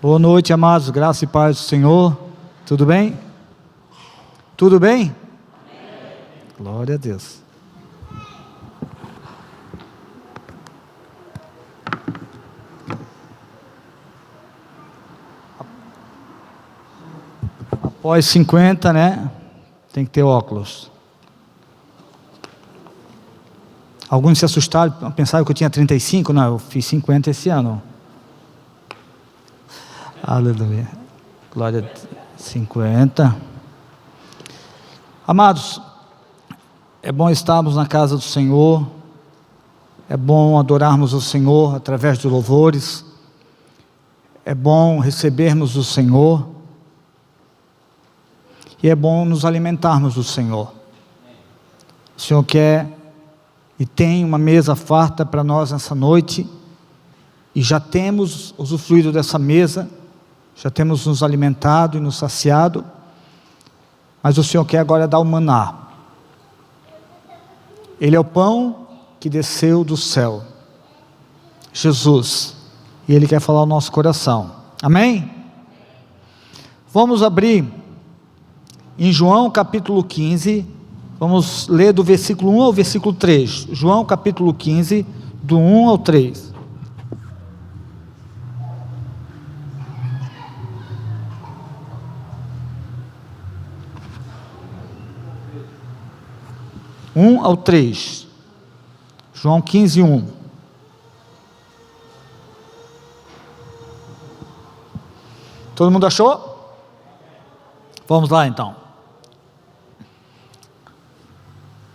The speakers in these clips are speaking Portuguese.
Boa noite, amados, graça e paz do Senhor. Tudo bem? Tudo bem? Glória a Deus. Após 50, né? Tem que ter óculos. Alguns se assustaram, pensaram que eu tinha 35. Não, eu fiz 50 esse ano. Aleluia. Glória a Deus. 50. Amados, é bom estarmos na casa do Senhor. É bom adorarmos o Senhor através de louvores. É bom recebermos o Senhor. E é bom nos alimentarmos do Senhor. O Senhor quer e tem uma mesa farta para nós nessa noite. E já temos usufruído dessa mesa. Já temos nos alimentado e nos saciado. Mas o Senhor quer agora dar o maná. Ele é o pão que desceu do céu. Jesus. E Ele quer falar ao nosso coração. Amém? Vamos abrir em João capítulo 15. Vamos ler do versículo 1 ao versículo 3. João capítulo 15, do 1 ao 3. Ao 3, João 15, 1. Todo mundo achou? Vamos lá então.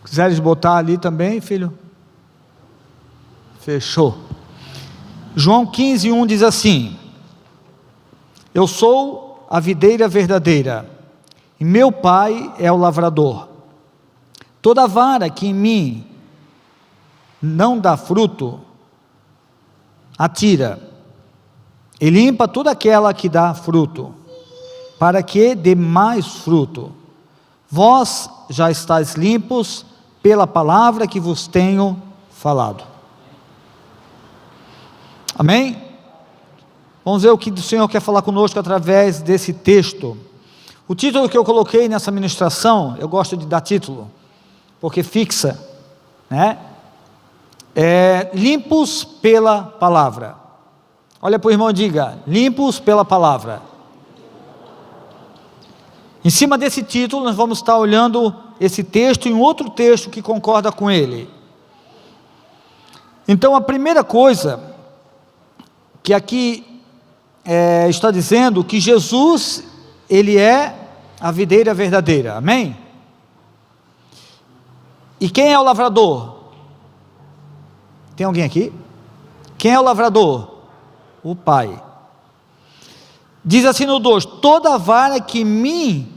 Quiseres botar ali também, filho? Fechou. João 15, 1 diz assim: Eu sou a videira verdadeira, e meu pai é o lavrador. Toda vara que em mim não dá fruto, atira, e limpa toda aquela que dá fruto, para que dê mais fruto. Vós já estáis limpos pela palavra que vos tenho falado. Amém? Vamos ver o que o Senhor quer falar conosco através desse texto. O título que eu coloquei nessa ministração, eu gosto de dar título, porque fixa, né? Limpos pela palavra. Olha para o irmão e diga: limpos pela palavra. Em cima desse título nós vamos estar olhando esse texto e um outro texto que concorda com ele. Então a primeira coisa que aqui está dizendo que Jesus, Ele é a videira verdadeira, amém? E quem é o lavrador? Tem alguém aqui? Quem é o lavrador? O Pai. Diz assim no 2: toda vara que em mim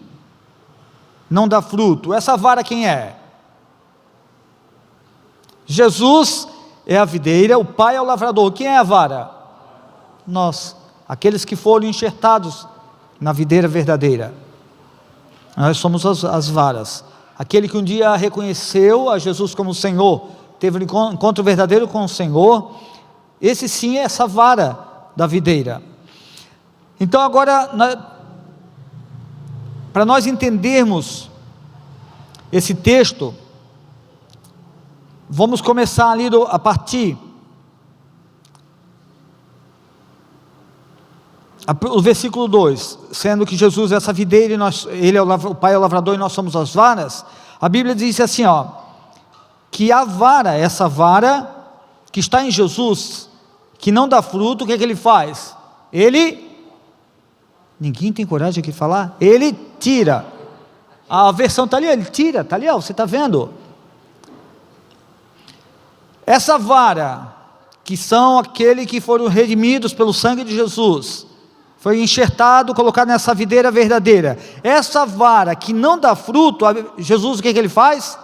não dá fruto. Essa vara quem é? Jesus é a videira, o Pai é o lavrador. Quem é a vara? Nós, aqueles que foram enxertados na videira verdadeira. Nós somos as varas. Aquele que um dia reconheceu a Jesus como Senhor, teve um encontro verdadeiro com o Senhor, esse sim é essa vara da videira. Então agora, para nós entendermos esse texto, vamos começar ali a partir o versículo 2, sendo que Jesus é essa videira, e o Pai é o lavrador e nós somos as varas. A Bíblia diz assim, que a vara, essa vara que está em Jesus, que não dá fruto, o que ele faz? Ninguém tem coragem de falar? Ele tira. A versão está ali, ele tira, está ali, você está vendo? Essa vara, que são aqueles que foram redimidos pelo sangue de Jesus, foi enxertado, colocado nessa videira verdadeira. Essa vara que não dá fruto, Jesus o que ele faz?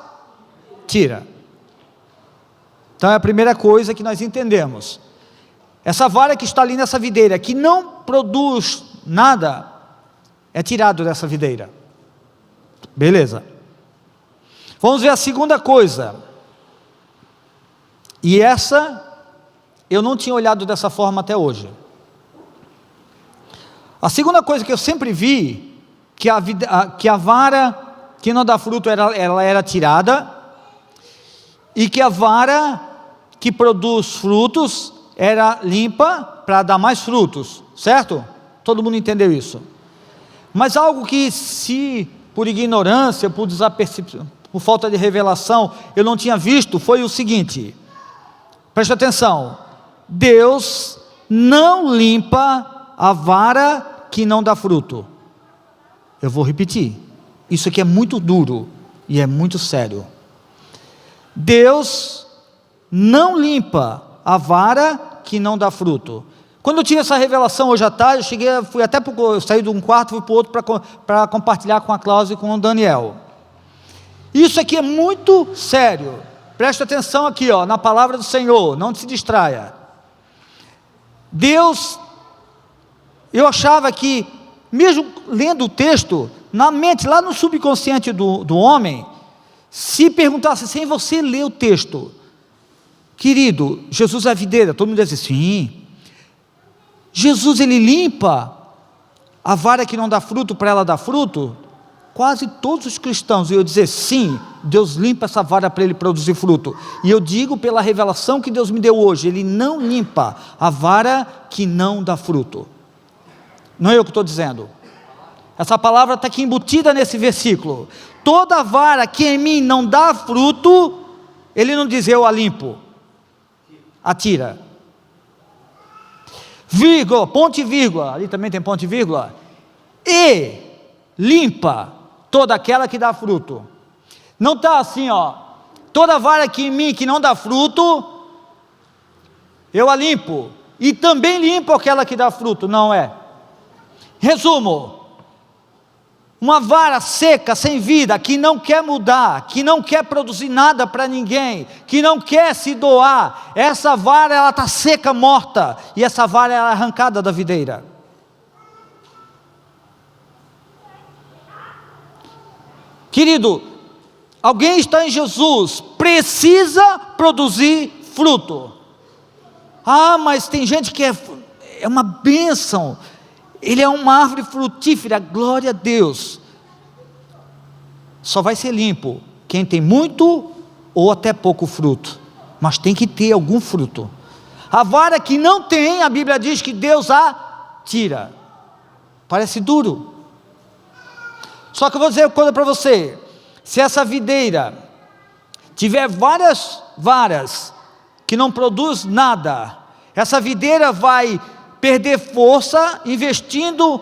Tira. Então é a primeira coisa que nós entendemos. Essa vara que está ali nessa videira, que não produz nada, é tirado dessa videira. Beleza. Vamos ver a segunda coisa. E essa, eu não tinha olhado dessa forma até hoje. A segunda coisa que eu sempre vi, que a vara que não dá fruto, ela era tirada, e que a vara que produz frutos era limpa para dar mais frutos, certo? Todo mundo entendeu isso. Mas algo que, se por ignorância, por desapercepção, por falta de revelação, eu não tinha visto, foi o seguinte: preste atenção, Deus não limpa a vara que não dá fruto. Eu vou repetir, isso aqui é muito duro e é muito sério. Deus não limpa a vara que não dá fruto. Quando eu tive essa revelação hoje à tarde, eu saí de um quarto, fui para o outro para compartilhar com a Cláudia e com o Daniel. Isso aqui é muito sério. Preste atenção aqui, na palavra do Senhor, não se distraia. Deus, eu achava que, mesmo lendo o texto, na mente, lá no subconsciente do homem, se perguntasse, sem você ler o texto, querido, Jesus é a videira, todo mundo diz assim, sim. Jesus, ele limpa a vara que não dá fruto para ela dar fruto? Quase todos os cristãos iam dizer, sim, Deus limpa essa vara para ele produzir fruto. E eu digo pela revelação que Deus me deu hoje, ele não limpa a vara que não dá fruto. Não é eu que estou dizendo. Essa palavra está aqui embutida nesse versículo. Toda vara que em mim não dá fruto, ele não diz eu a limpo, atira. Vírgula, ponto e vírgula, ali também tem ponto e vírgula, e limpa toda aquela que dá fruto. Não está assim, toda vara que em mim que não dá fruto, eu a limpo, e também limpo aquela que dá fruto, não é. Resumo, uma vara seca, sem vida, que não quer mudar, que não quer produzir nada para ninguém, que não quer se doar, essa vara ela está seca, morta, e essa vara ela é arrancada da videira. Querido, alguém está em Jesus, precisa produzir fruto. Ah, mas tem gente que é uma bênção, ele é uma árvore frutífera, glória a Deus. Só vai ser limpo quem tem muito ou até pouco fruto, mas tem que ter algum fruto. A vara que não tem, a Bíblia diz que Deus a tira. Parece duro, só que eu vou dizer uma coisa para você: se essa videira tiver várias varas que não produz nada, essa videira vai perder força investindo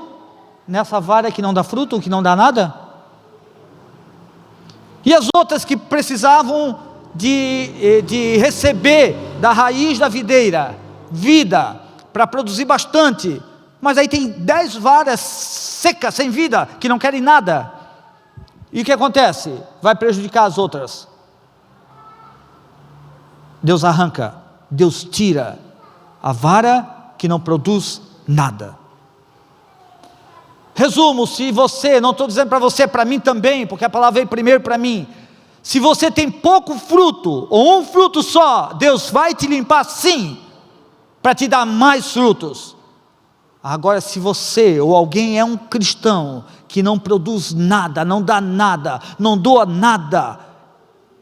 nessa vara que não dá fruto, que não dá nada. E as outras que precisavam de receber da raiz da videira vida, para produzir bastante, mas aí tem 10 varas secas, sem vida, que não querem nada. E o que acontece? Vai prejudicar as outras. Deus arranca, Deus tira a vara que não produz nada. Resumo, se você, não estou dizendo para você, para mim também, porque a palavra veio primeiro para mim, se você tem pouco fruto, ou um fruto só, Deus vai te limpar sim, para te dar mais frutos. Agora, se você ou alguém é um cristão, que não produz nada, não dá nada, não doa nada,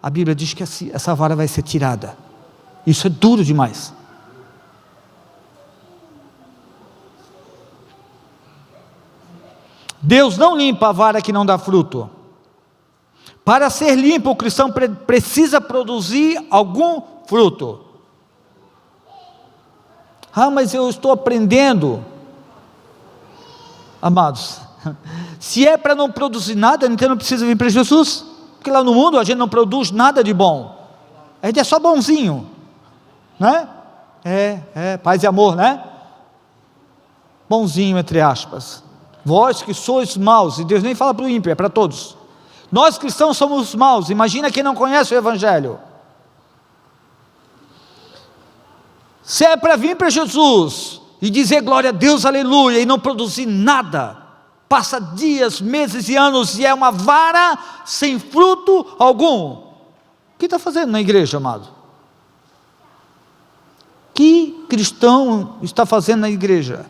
a Bíblia diz que essa vara vai ser tirada. Isso é duro demais. Deus não limpa a vara que não dá fruto. Para ser limpo, o cristão precisa produzir algum fruto. Ah, mas eu estou aprendendo. Amados, se é para não produzir nada, então não precisa vir para Jesus, porque lá no mundo a gente não produz nada de bom, a gente é só bonzinho, né? Paz e amor, né? Bonzinho entre aspas. Vós que sois maus, e Deus nem fala para o ímpio, é para todos. Nós cristãos somos maus, imagina quem não conhece o Evangelho. Se é para vir para Jesus e dizer glória a Deus, aleluia, e não produzir nada, passa dias, meses e anos, e é uma vara sem fruto algum. O que está fazendo na igreja, amado? Que cristão está fazendo na igreja?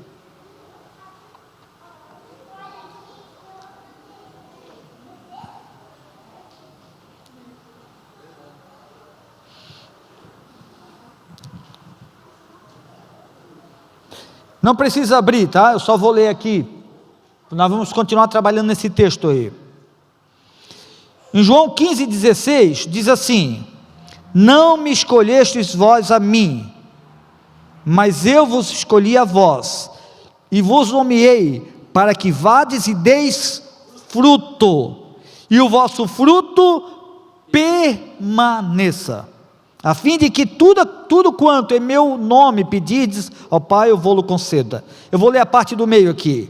Não precisa abrir, tá? Eu só vou ler aqui. Nós vamos continuar trabalhando nesse texto aí. Em João 15,16, diz assim: não me escolhestes vós a mim, mas eu vos escolhi a vós, e vos nomeei, para que vades e deis fruto, e o vosso fruto permaneça, a fim de que tudo quanto em meu nome pedirdes ao Pai, eu vou-lo conceda. Eu vou ler a parte do meio aqui.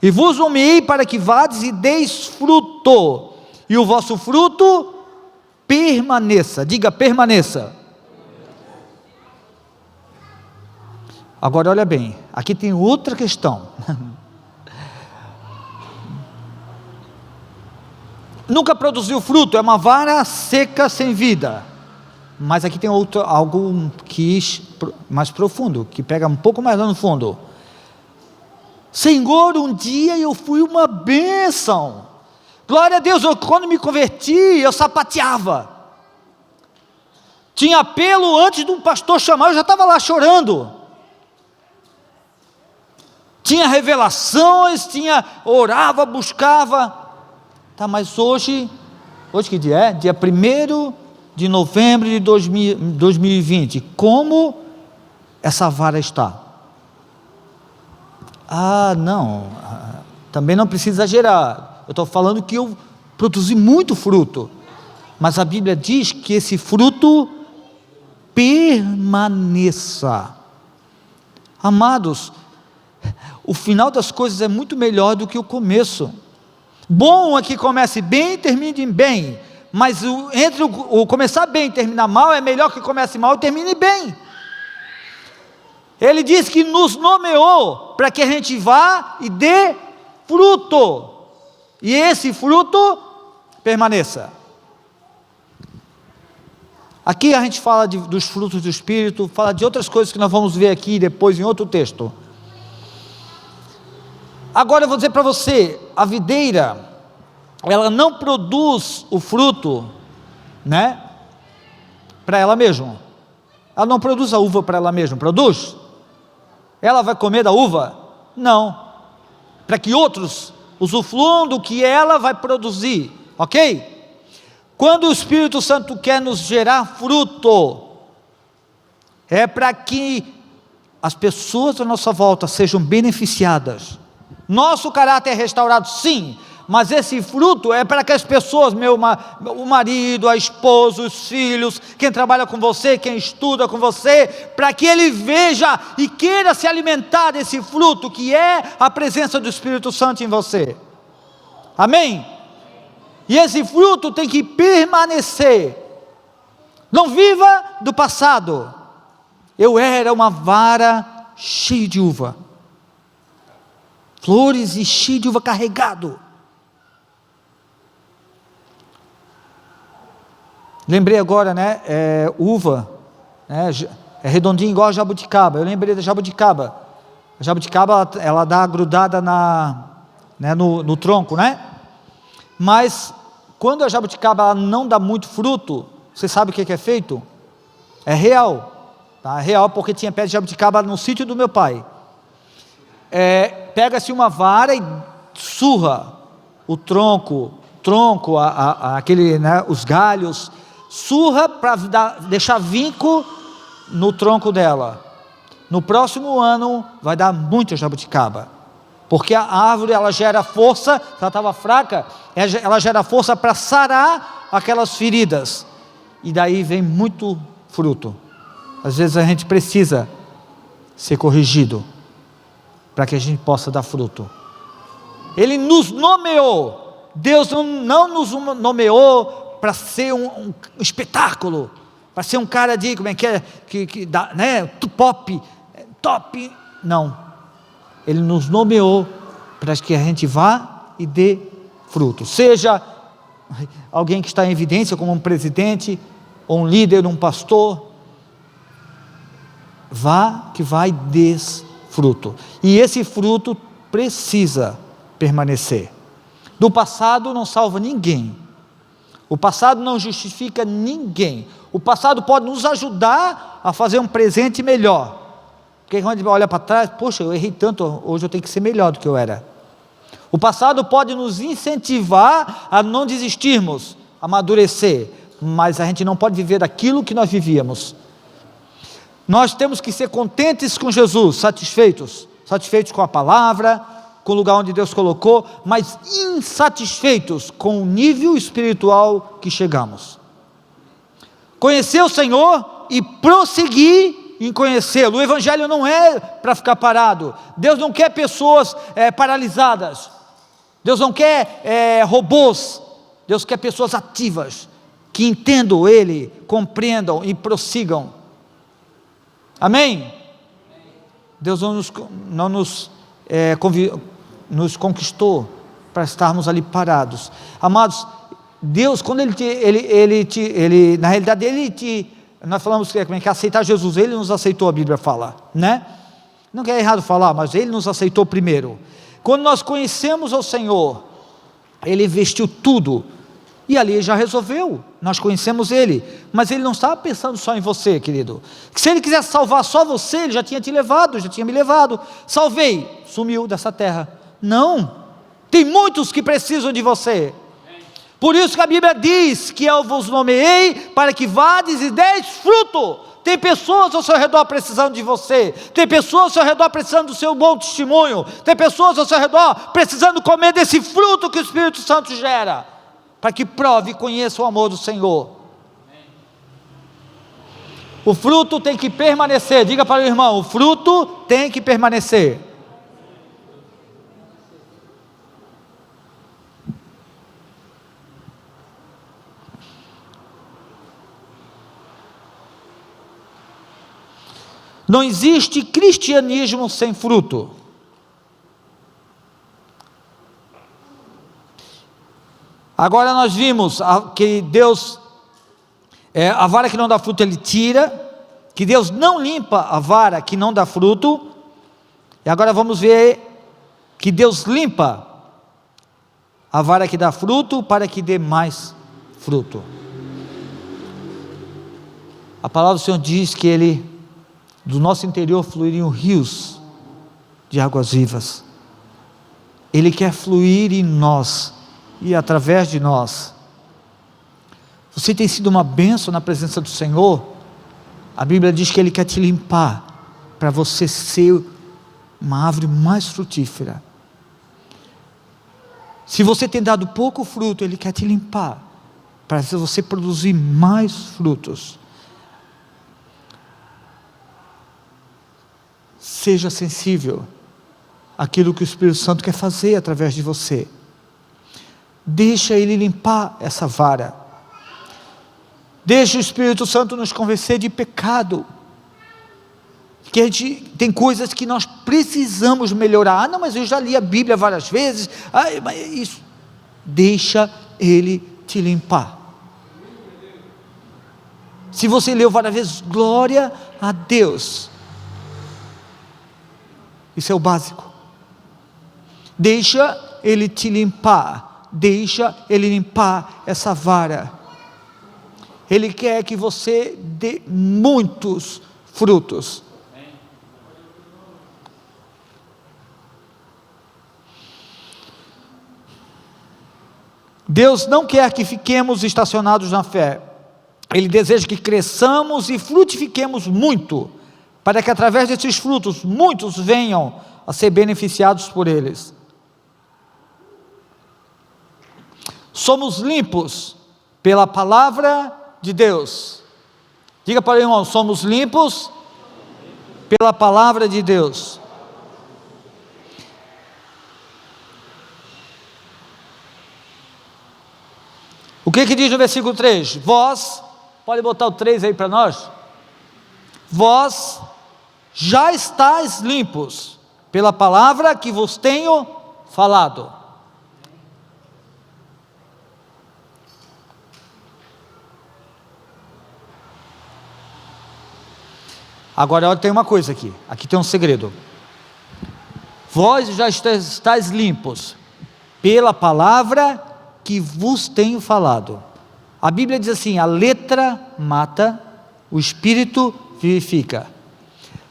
E vos nomeei para que vades e deis fruto, e o vosso fruto permaneça. Diga, permaneça. Agora olha bem, aqui tem outra questão. Nunca produziu fruto, é uma vara seca sem vida. Mas aqui tem algo mais profundo, que pega um pouco mais lá no fundo. Senhor, um dia eu fui uma bênção. Glória a Deus, quando me converti, eu sapateava. Tinha apelo antes de um pastor chamar, eu já estava lá chorando. Tinha revelações, orava, buscava. Tá, mas hoje que dia é? Dia 1º de novembro de 2020. Como essa vara está? Não, também não precisa exagerar. Eu estou falando que eu produzi muito fruto, mas a Bíblia diz que esse fruto permaneça. Amados, o final das coisas é muito melhor do que o começo. Bom é que comece bem e termine bem, mas entre o começar bem e terminar mal, é melhor que comece mal e termine bem. Ele diz que nos nomeou para que a gente vá e dê fruto, e esse fruto permaneça. Aqui a gente fala dos frutos do Espírito, fala de outras coisas que nós vamos ver aqui depois em outro texto. Agora eu vou dizer para você, a videira, ela não produz o fruto, né, para ela mesma. Ela não produz a uva para ela mesma, produz? Ela vai comer da uva? Não, para que outros usufruam do que ela vai produzir, ok? Quando o Espírito Santo quer nos gerar fruto, é para que as pessoas à nossa volta sejam beneficiadas. Nosso caráter é restaurado, sim, mas esse fruto é para que as pessoas, o marido, a esposa, os filhos, quem trabalha com você, quem estuda com você, para que ele veja e queira se alimentar desse fruto, que é a presença do Espírito Santo em você. Amém? E esse fruto tem que permanecer. Não viva do passado. Eu era uma vara cheia de uva, flores e cheio de uva carregado. Lembrei agora, né? Uva, né, é redondinho igual a jabuticaba. Eu lembrei da jabuticaba. A jabuticaba, ela dá grudada no tronco, né? Mas quando a jabuticaba ela não dá muito fruto, você sabe o que é feito? É real, tá? É real, porque tinha pé de jabuticaba no sítio do meu pai. Pega-se uma vara e surra o tronco, aquele, né, os galhos, surra para deixar vinco no tronco dela. No próximo ano vai dar muita jabuticaba, porque a árvore ela gera força, se ela estava fraca, ela gera força para sarar aquelas feridas, e daí vem muito fruto. Às vezes a gente precisa ser corrigido, para que a gente possa dar fruto. Ele nos nomeou. Deus não nos nomeou para ser um espetáculo, para ser um cara de, como é que dá, né, top, não. Ele nos nomeou para que a gente vá e dê fruto, seja alguém que está em evidência como um presidente, ou um líder, um pastor, vá e dê fruto, e esse fruto precisa permanecer. Do passado não salva ninguém, o passado não justifica ninguém, o passado pode nos ajudar a fazer um presente melhor, Porque quando a gente olha para trás, poxa, eu errei tanto, hoje eu tenho que ser melhor do que eu era. O passado pode nos incentivar a não desistirmos, a amadurecer, mas a gente não pode viver daquilo que nós vivíamos. Nós temos que ser contentes com Jesus, satisfeitos com a palavra, com o lugar onde Deus colocou, mas insatisfeitos com o nível espiritual que chegamos. Conhecer o Senhor e prosseguir em conhecê-lo. O Evangelho não é para ficar parado. Deus não quer pessoas paralisadas. Deus não quer robôs. Deus quer pessoas ativas, que entendam Ele, compreendam e prossigam. Amém? Deus não nos conquistou para estarmos ali parados. Amados, Deus, quando na realidade, nós falamos que aceitar Jesus, Ele nos aceitou, a Bíblia fala, né? Não é errado falar, mas Ele nos aceitou primeiro. Quando nós conhecemos ao Senhor, Ele investiu tudo, e ali já resolveu, nós conhecemos Ele, mas Ele não estava pensando só em você, querido. Se Ele quisesse salvar só você, Ele já tinha te levado, já tinha me levado. Salvei, sumiu dessa terra. Não, tem muitos que precisam de você. Por isso que a Bíblia diz que eu vos nomeei para que vades e deis fruto. Tem pessoas ao seu redor precisando de você, tem pessoas ao seu redor precisando do seu bom testemunho, tem pessoas ao seu redor precisando comer desse fruto que o Espírito Santo gera, para que prove e conheça o amor do Senhor. O fruto tem que permanecer. Diga para o irmão, o fruto tem que permanecer. Não existe cristianismo sem fruto. Agora nós vimos que Deus, a vara que não dá fruto Ele tira, que Deus não limpa a vara que não dá fruto, e agora vamos ver que Deus limpa a vara que dá fruto para que dê mais fruto. A palavra do Senhor diz que do nosso interior fluiriam rios de águas vivas. Ele quer fluir em nós e através de nós. Você tem sido uma bênção na presença do Senhor. A Bíblia diz que Ele quer te limpar, para você ser uma árvore mais frutífera. Se você tem dado pouco fruto, Ele quer te limpar, para você produzir mais frutos. Seja sensível àquilo que o Espírito Santo quer fazer através de você. Deixa Ele limpar essa vara. Deixa o Espírito Santo nos convencer de pecado. Que a gente tem coisas que nós precisamos melhorar. Não, mas eu já li a Bíblia várias vezes. Mas isso. Deixa Ele te limpar. Se você leu várias vezes, glória a Deus. Isso é o básico. Deixa Ele te limpar. Deixa Ele limpar essa vara. Ele quer que você dê muitos frutos. Deus não quer que fiquemos estacionados na fé. Ele deseja que cresçamos e frutifiquemos muito, para que através desses frutos, muitos venham a ser beneficiados por eles. Somos limpos pela palavra de Deus. Diga para o irmão, somos limpos pela palavra de Deus. O que diz no versículo 3? Vós, pode botar o 3 aí para nós? Vós já estáis limpos pela palavra que vos tenho falado. Agora tem uma coisa aqui tem um segredo. Vós já estáis limpos pela palavra que vos tenho falado. A Bíblia diz assim: a letra mata, o Espírito vivifica.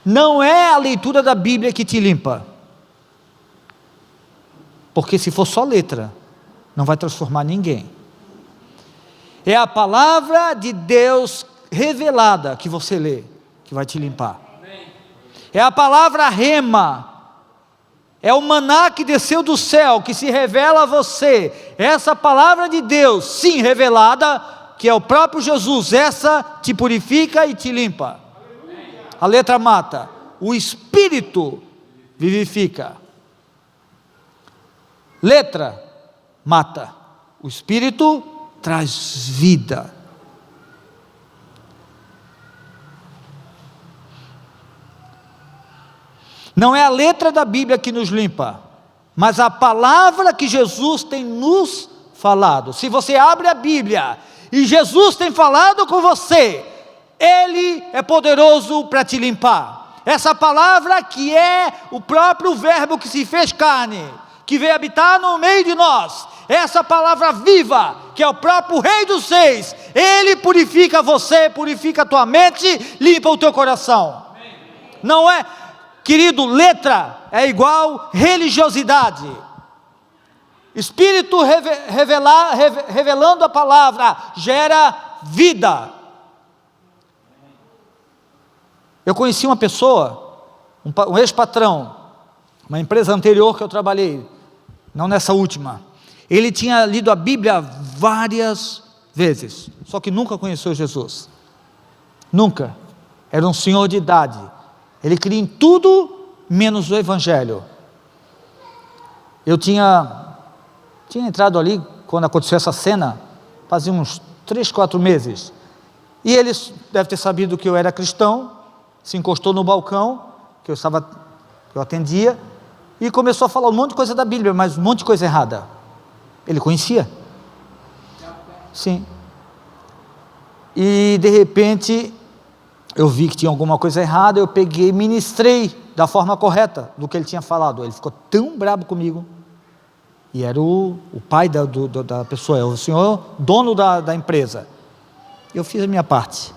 Não é a leitura da Bíblia que te limpa, porque se for só letra, não vai transformar ninguém. É a palavra de Deus revelada que você lê, que vai te limpar. É a palavra rema, é o maná que desceu do céu, que se revela a você. Essa palavra de Deus, sim, revelada, que é o próprio Jesus, essa te purifica e te limpa. A letra mata, o Espírito vivifica. Letra mata, o Espírito traz vida. Não é a letra da Bíblia que nos limpa, mas a palavra que Jesus tem nos falado. Se você abre a Bíblia e Jesus tem falado com você, Ele é poderoso para te limpar. Essa palavra que é o próprio verbo que se fez carne, que veio habitar no meio de nós, essa palavra viva, que é o próprio Rei dos Reis, Ele purifica você, purifica a tua mente, limpa o teu coração. Não é, querido, letra é igual religiosidade. Espírito revelando a palavra gera vida. Eu conheci uma pessoa, um ex-patrão, uma empresa anterior que eu trabalhei, não nessa última. Ele tinha lido a Bíblia várias vezes, só que nunca conheceu Jesus. Nunca. Era um senhor de idade. Ele cria em tudo menos o Evangelho. Eu tinha entrado ali quando aconteceu essa cena, fazia uns 3, 4 meses. E ele deve ter sabido que eu era cristão, se encostou no balcão que eu atendia, e começou a falar um monte de coisa da Bíblia, mas um monte de coisa errada. Ele conhecia. Sim. E de repente eu vi que tinha alguma coisa errada, eu peguei e ministrei da forma correta do que ele tinha falado. Ele ficou tão bravo comigo, e era o pai da pessoa, é o senhor dono da empresa. Eu fiz a minha parte,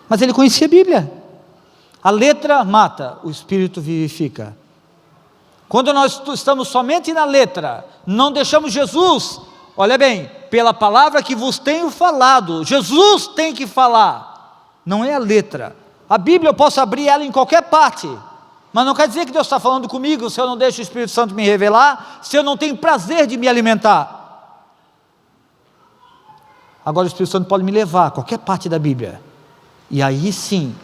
mas ele conhecia a Bíblia. A letra mata, o Espírito vivifica. Quando nós estamos somente na letra, não deixamos Jesus, olha bem, pela palavra que vos tenho falado, Jesus tem que falar, não é a letra. A Bíblia eu posso abrir ela em qualquer parte, mas não quer dizer que Deus está falando comigo se eu não deixo o Espírito Santo me revelar, se eu não tenho prazer de me alimentar. Agora o Espírito Santo pode me levar a qualquer parte da Bíblia, e aí sim,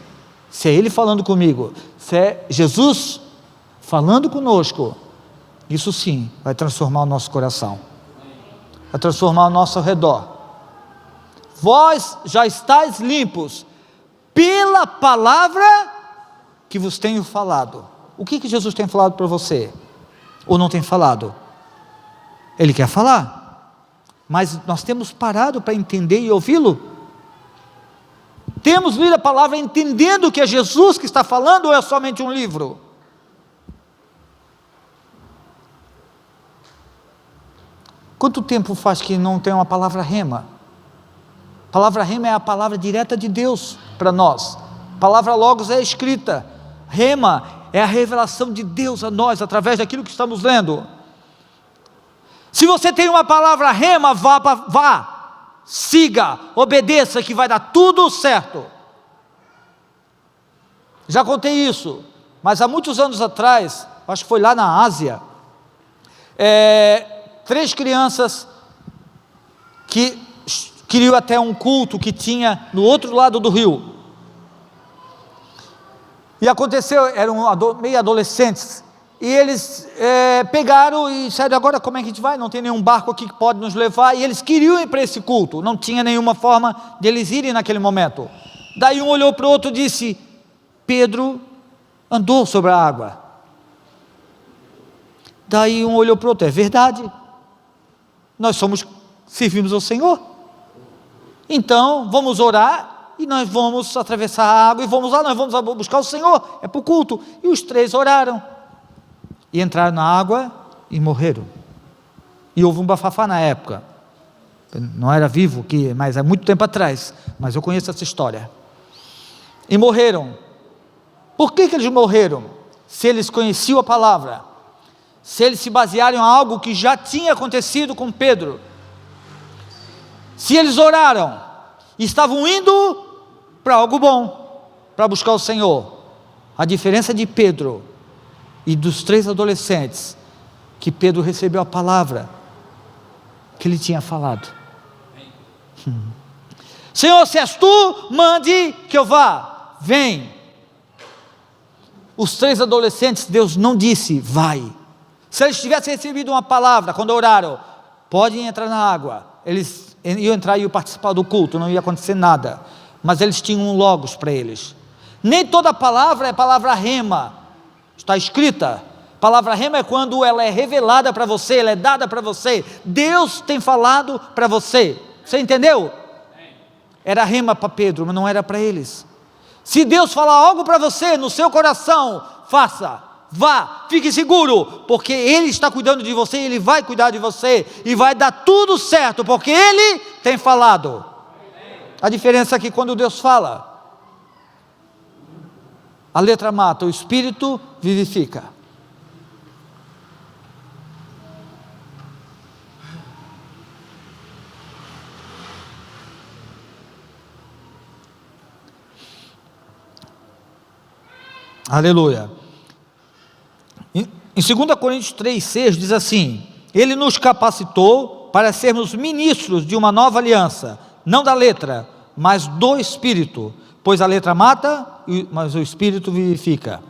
se é Ele falando comigo, se é Jesus falando conosco, isso sim vai transformar o nosso coração, vai transformar o nosso redor. Vós já estáis limpos pela palavra que vos tenho falado. O que Jesus tem falado para você? Ou não tem falado? Ele quer falar, mas nós temos parado para entender e ouvi-lo? Temos lido a palavra entendendo que é Jesus que está falando, ou é somente um livro? Quanto tempo faz que não tem uma palavra rema? A palavra rema é a palavra direta de Deus para nós. A palavra logos é escrita. Rema é a revelação de Deus a nós, através daquilo que estamos lendo. Se você tem uma palavra rema, vá, siga, obedeça, que vai dar tudo certo. Já contei isso, mas há muitos anos atrás, acho que foi lá na Ásia, 3 crianças que queriam até um culto que tinha no outro lado do rio, e aconteceu, eram meio adolescentes, e eles pegaram e disseram: agora como é que a gente vai? Não tem nenhum barco aqui que pode nos levar, e eles queriam ir para esse culto, não tinha nenhuma forma de eles irem naquele momento. Daí um olhou para o outro e disse: Pedro andou sobre a água. Daí um olhou para o outro: é verdade, nós servimos ao Senhor, então vamos orar, e nós vamos atravessar a água, e vamos lá, nós vamos buscar o Senhor, é para o culto. E os 3 oraram, e entraram na água, e morreram. E houve um bafafá na época, não era vivo, mas há muito tempo atrás, mas eu conheço essa história. E morreram. Por que eles morreram? Se eles conheciam a palavra, se eles se basearam em algo que já tinha acontecido com Pedro, se eles oraram, e estavam indo para algo bom, para buscar o Senhor. A diferença de Pedro e dos 3 adolescentes, que Pedro recebeu a palavra que ele tinha falado. Senhor, se és tu, mande que eu vá. Vem. Os 3 adolescentes, Deus não disse, vai. Se eles tivessem recebido uma palavra, quando oraram, podem entrar na água, eles iam entrar e iam participar do culto, não ia acontecer nada, mas eles tinham um logos para eles. Nem toda palavra é palavra rema, está escrita. Palavra rema é quando ela é revelada para você, ela é dada para você, Deus tem falado para você, você entendeu? Era rema para Pedro, mas não era para eles. Se Deus falar algo para você, no seu coração, faça, vá, fique seguro, porque Ele está cuidando de você, Ele vai cuidar de você, e vai dar tudo certo, porque Ele tem falado. A diferença é que quando Deus fala, a letra mata, o Espírito vivifica. Aleluia. Em 2 Coríntios 3,6 diz assim: Ele nos capacitou para sermos ministros de uma nova aliança, não da letra, mas do Espírito, pois a letra mata, mas o Espírito vivifica.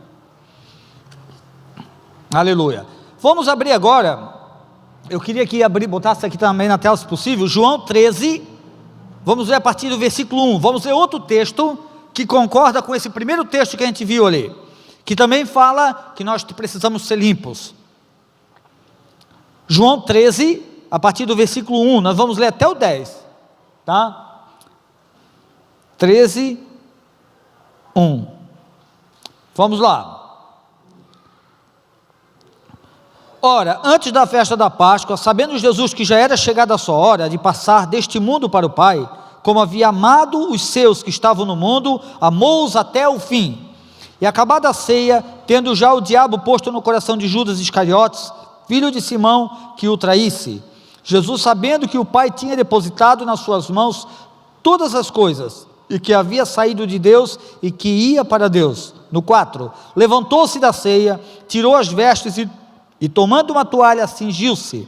Aleluia. Vamos abrir agora, eu queria que botasse aqui também na tela se possível, João 13, vamos ler a partir do versículo 1, vamos ler outro texto que concorda com esse primeiro texto que a gente viu ali, que também fala que nós precisamos ser limpos. João 13, a partir do versículo 1, nós vamos ler até o 10, tá? 13, 1, vamos lá. Ora, antes da festa da Páscoa, sabendo Jesus que já era chegada a sua hora de passar deste mundo para o Pai, como havia amado os seus que estavam no mundo, amou-os até o fim. E acabada a ceia, tendo já o diabo posto no coração de Judas Iscariotes, filho de Simão, que o traísse, Jesus, sabendo que o Pai tinha depositado nas suas mãos todas as coisas, e que havia saído de Deus e que ia para Deus. No 4, levantou-se da ceia, tirou as vestes e tomando uma toalha, cingiu-se.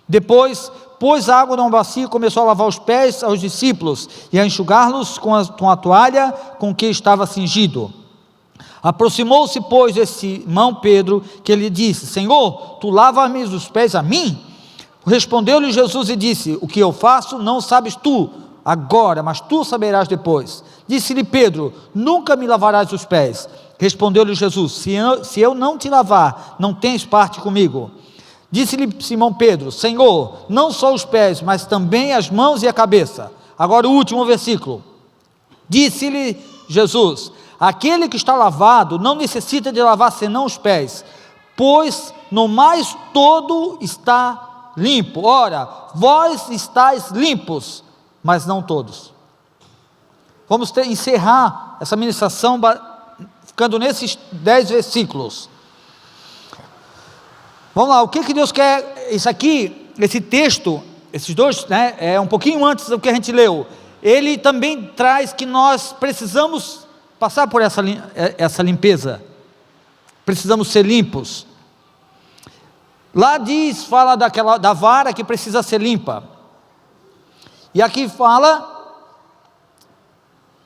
Depois pôs água numa bacia e começou a lavar os pés aos discípulos e a enxugar-los com a toalha com que estava cingido. Aproximou-se, pois, de Simão Pedro, que lhe disse: Senhor, tu lavas-me os pés a mim? Respondeu-lhe Jesus e disse: O que eu faço não sabes tu agora, mas tu saberás depois. Disse-lhe Pedro: Nunca me lavarás os pés. Respondeu-lhe Jesus: Se eu não te lavar, não tens parte comigo. Disse-lhe Simão Pedro: Senhor, não só os pés, mas também as mãos e a cabeça. Agora o último versículo. Disse-lhe Jesus: Aquele que está lavado não necessita de lavar senão os pés, pois no mais todo está limpo. Ora, vós estáis limpos, mas não todos. Vamos encerrar essa ministração ficando nesses 10 versículos. Vamos lá, o que Deus quer? Isso aqui, esse texto, esses dois, né, é um pouquinho antes do que a gente leu. Ele também traz que nós precisamos passar por essa limpeza, precisamos ser limpos. Lá fala da vara que precisa ser limpa, e aqui fala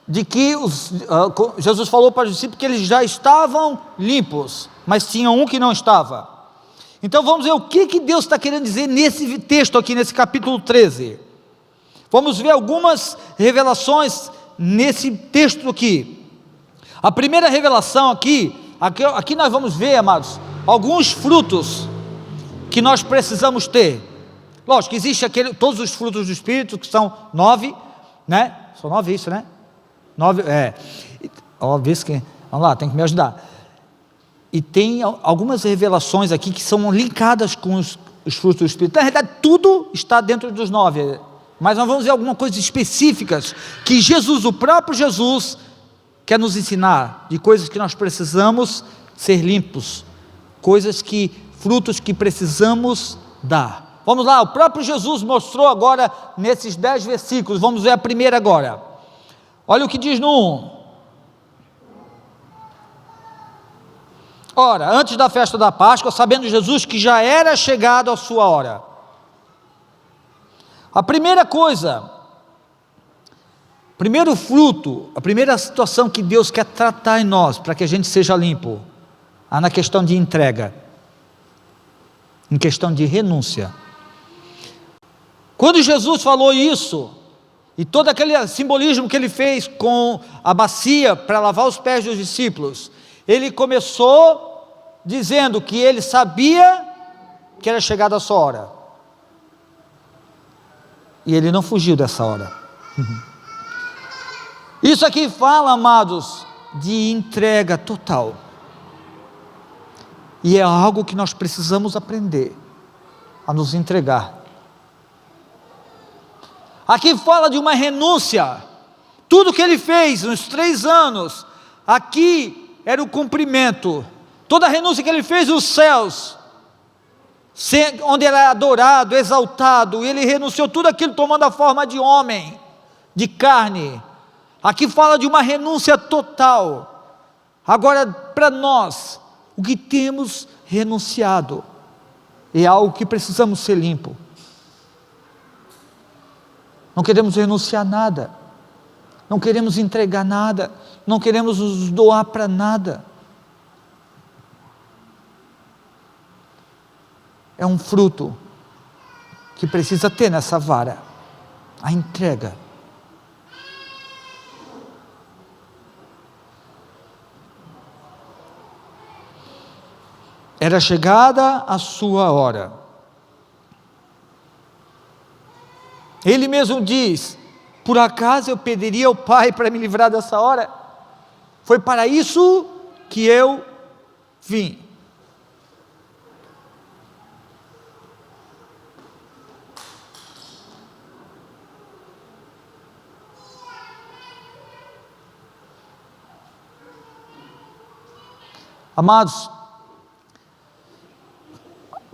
de que Jesus falou para os discípulos que eles já estavam limpos, mas tinha um que não estava. Então vamos ver o que Deus está querendo dizer nesse texto aqui, nesse capítulo 13, vamos ver algumas revelações nesse texto aqui. A primeira revelação aqui nós vamos ver, amados, alguns frutos que nós precisamos ter. Lógico, existe todos os frutos do Espírito, que são 9, né? São 9 isso, né? 9, óbvio que, vamos lá, tem que me ajudar. E tem algumas revelações aqui que são linkadas com os frutos do Espírito. Na realidade, tudo está dentro dos 9, mas nós vamos ver algumas coisas específicas que Jesus, o próprio Jesus, quer nos ensinar de coisas que nós precisamos ser limpos, frutos que precisamos dar. Vamos lá, o próprio Jesus mostrou agora nesses 10 versículos, vamos ver a primeira agora. Olha o que diz no 1. Ora, antes da festa da Páscoa, sabendo Jesus que já era chegado a sua hora. A primeira coisa, primeiro fruto, a primeira situação que Deus quer tratar em nós, para que a gente seja limpo, na questão de entrega, em questão de renúncia. Quando Jesus falou isso, e todo aquele simbolismo que ele fez com a bacia para lavar os pés dos discípulos, ele começou dizendo que ele sabia que era chegada a sua hora, e ele não fugiu dessa hora. Isso aqui fala, amados, de entrega total, e é algo que nós precisamos aprender a nos entregar. Aqui fala de uma renúncia. Tudo que ele fez nos 3 anos, aqui era o cumprimento. Toda a renúncia que ele fez nos céus, onde ele é adorado, exaltado, e ele renunciou tudo aquilo tomando a forma de homem, de carne. Aqui fala de uma renúncia total. Agora, para nós, o que temos renunciado é algo que precisamos ser limpo. Não queremos renunciar a nada, não queremos entregar nada, não queremos nos doar para nada. É um fruto que precisa ter nessa vara, a entrega. Era chegada a sua hora. Ele mesmo diz: por acaso eu pediria ao Pai para me livrar dessa hora? Foi para isso que eu vim. Amados,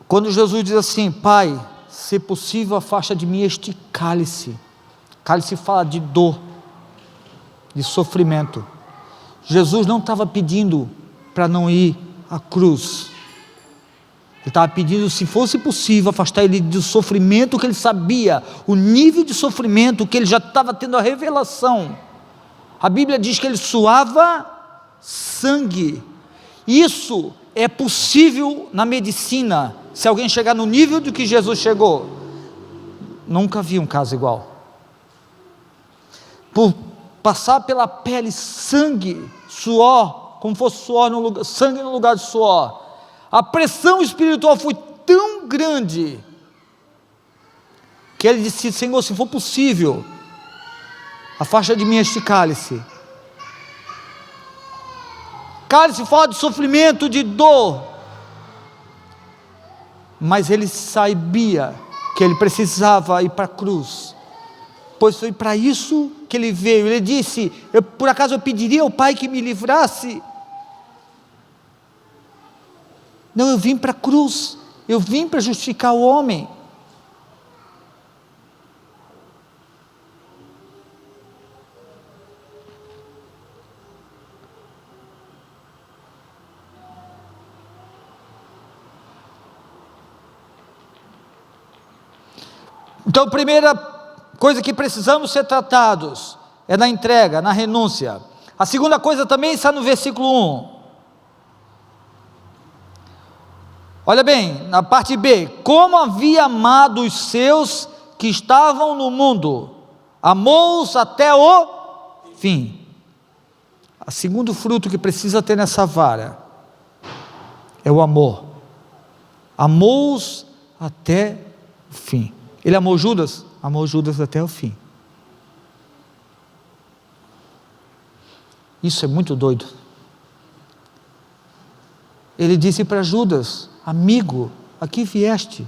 quando Jesus diz assim: Pai, se possível, afasta de mim este cálice. Cálice fala de dor, de sofrimento. Jesus não estava pedindo para não ir à cruz. Ele estava pedindo, se fosse possível, afastar ele do sofrimento que ele sabia, o nível de sofrimento que ele já estava tendo a revelação. A Bíblia diz que ele suava sangue. Isso é possível na medicina. Se alguém chegar no nível do que Jesus chegou, nunca vi um caso igual. Por passar pela pele sangue, suor, como fosse suor no lugar, sangue no lugar de suor, a pressão espiritual foi tão grande, que ele disse: Senhor, se for possível, afasta de mim este cálice. Cálice fala de sofrimento, de dor, mas ele sabia que ele precisava ir para a cruz, pois foi para isso que ele veio. Ele disse: por acaso eu pediria ao Pai que me livrasse? Não, eu vim para a cruz, eu vim para justificar o homem. Então, a primeira coisa que precisamos ser tratados é na entrega, na renúncia. A segunda coisa também está no versículo 1. Olha bem, na parte B: como havia amado os seus que estavam no mundo, amou-os até o fim. O segundo fruto que precisa ter nessa vara é o amor. Amou-os até o fim. Ele amou Judas? Amou Judas até o fim. Isso é muito doido. Ele disse para Judas: amigo, aqui vieste,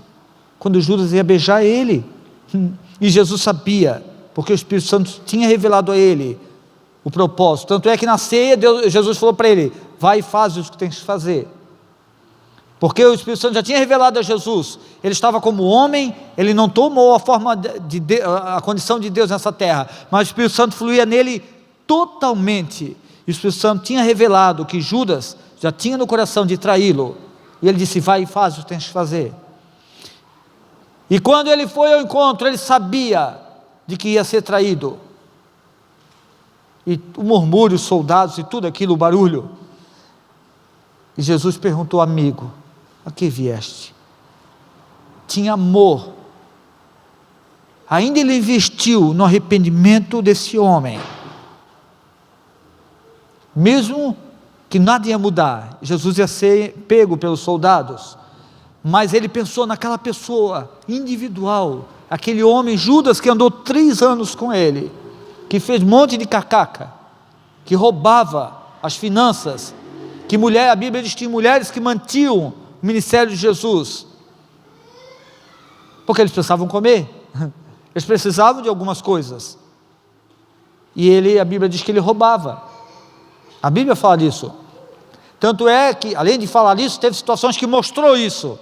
quando Judas ia beijar ele, e Jesus sabia, porque o Espírito Santo tinha revelado a ele o propósito. Tanto é que na ceia, Jesus falou para ele: vai e faz o que tens que fazer. Porque o Espírito Santo já tinha revelado a Jesus, ele estava como homem, ele não tomou a forma a condição de Deus nessa terra, mas o Espírito Santo fluía nele totalmente. E o Espírito Santo tinha revelado que Judas já tinha no coração de traí-lo, e ele disse: vai e faz o que tens que fazer. E quando ele foi ao encontro, ele sabia de que ia ser traído, e o murmúrio, os soldados e tudo aquilo, o barulho, e Jesus perguntou: amigo, a que vieste? Tinha amor, ainda ele investiu no arrependimento desse homem, mesmo que nada ia mudar, Jesus ia ser pego pelos soldados, mas ele pensou naquela pessoa individual, aquele homem Judas que andou 3 anos com ele, que fez um monte de cacaca, que roubava as finanças, que a Bíblia diz que tinha mulheres que mantinham o ministério de Jesus, porque eles precisavam comer, eles precisavam de algumas coisas, e a Bíblia diz que ele roubava, a Bíblia fala disso, tanto é que, além de falar isso, teve situações que mostrou isso.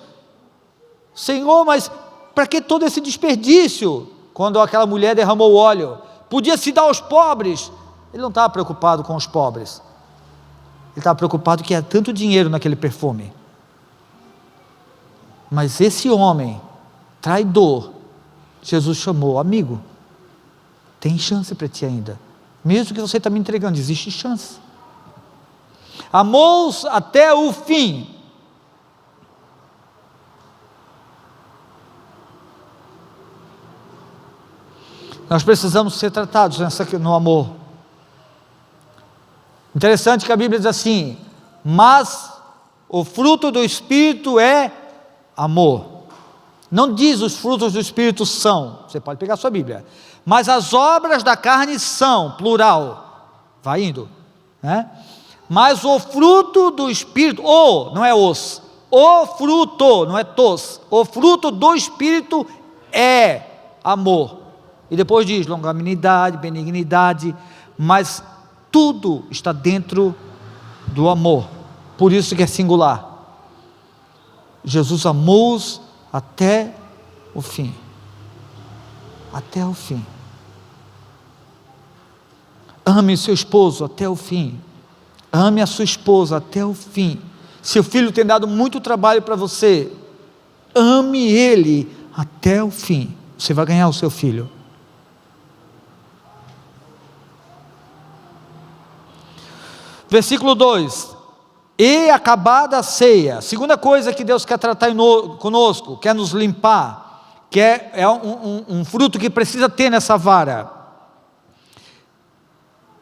Senhor, mas para que todo esse desperdício? Quando aquela mulher derramou o óleo, podia se dar aos pobres. Ele não estava preocupado com os pobres, ele estava preocupado que era tanto dinheiro naquele perfume. Mas esse homem traidor, Jesus chamou: amigo, tem chance para ti ainda, mesmo que você está me entregando, existe chance. Amou-os até o fim. Nós precisamos ser tratados no amor. Interessante que a Bíblia diz assim: mas o fruto do Espírito é amor. Não diz os frutos do Espírito são, você pode pegar a sua Bíblia, mas as obras da carne são, plural, vai indo, né? Mas o fruto do Espírito, não é o fruto, não é tos, o fruto do Espírito é amor. E depois diz longanimidade, benignidade, mas tudo está dentro do amor, por isso que é singular. Jesus amou-os até o fim, até o fim. Ame o seu esposo até o fim, ame a sua esposa até o fim. Seu filho tem dado muito trabalho para você, ame ele até o fim, você vai ganhar o seu filho. Versículo 2: e acabada a ceia, segunda coisa que Deus quer tratar conosco, quer nos limpar, que é um fruto que precisa ter nessa vara.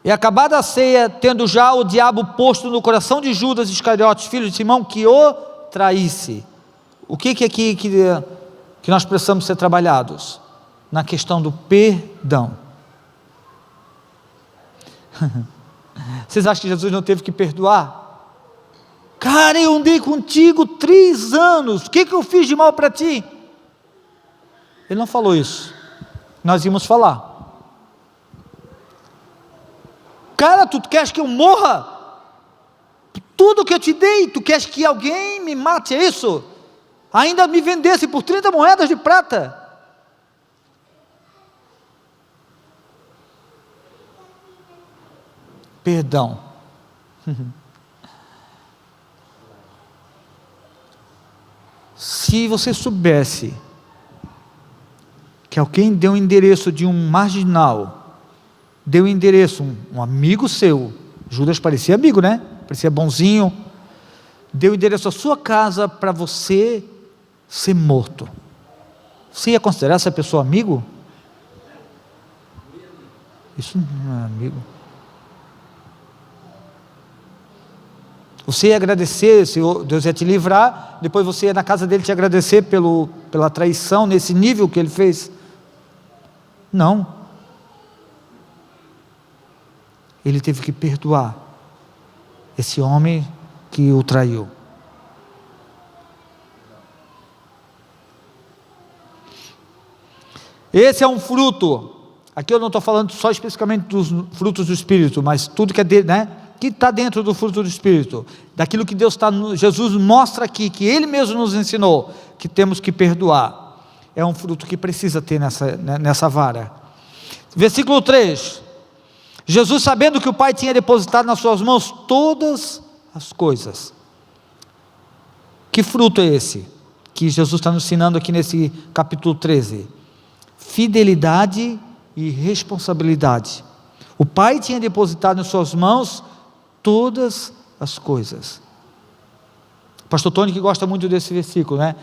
E acabada a ceia, tendo já o diabo posto no coração de Judas Iscariotes, filho de Simão, que o traísse. O que é aqui que nós precisamos ser trabalhados? Na questão do perdão. Vocês acham que Jesus não teve que perdoar? Cara, eu andei contigo 3 anos, o que eu fiz de mal para ti? Ele não falou isso, nós íamos falar. Cara, tu queres que eu morra? Tudo que eu te dei, tu queres que alguém me mate, é isso? Ainda me vendesse por 30 moedas de prata? Perdão. Se você soubesse que alguém deu o endereço de um marginal, deu o endereço, um amigo seu, Judas parecia amigo, né? Parecia bonzinho, deu o endereço à sua casa para você ser morto, você ia considerar essa pessoa amigo? Isso não é amigo. Você ia agradecer, se Deus ia te livrar, depois você ia na casa dele te agradecer pela traição, nesse nível que ele fez? Não. Ele teve que perdoar esse homem que o traiu. Esse é um fruto Aqui eu não estou falando só especificamente dos frutos do Espírito, mas tudo que é dele, né? Que está dentro do fruto do Espírito, daquilo que Jesus mostra aqui, que Ele mesmo nos ensinou, que temos que perdoar. É um fruto que precisa ter nessa vara. Versículo 3, Jesus, sabendo que o Pai tinha depositado nas suas mãos todas as coisas. Que fruto é esse que Jesus está nos ensinando aqui nesse capítulo 13? Fidelidade e responsabilidade. O Pai tinha depositado em suas mãos todas as coisas. O pastor Tony que gosta muito desse versículo, né?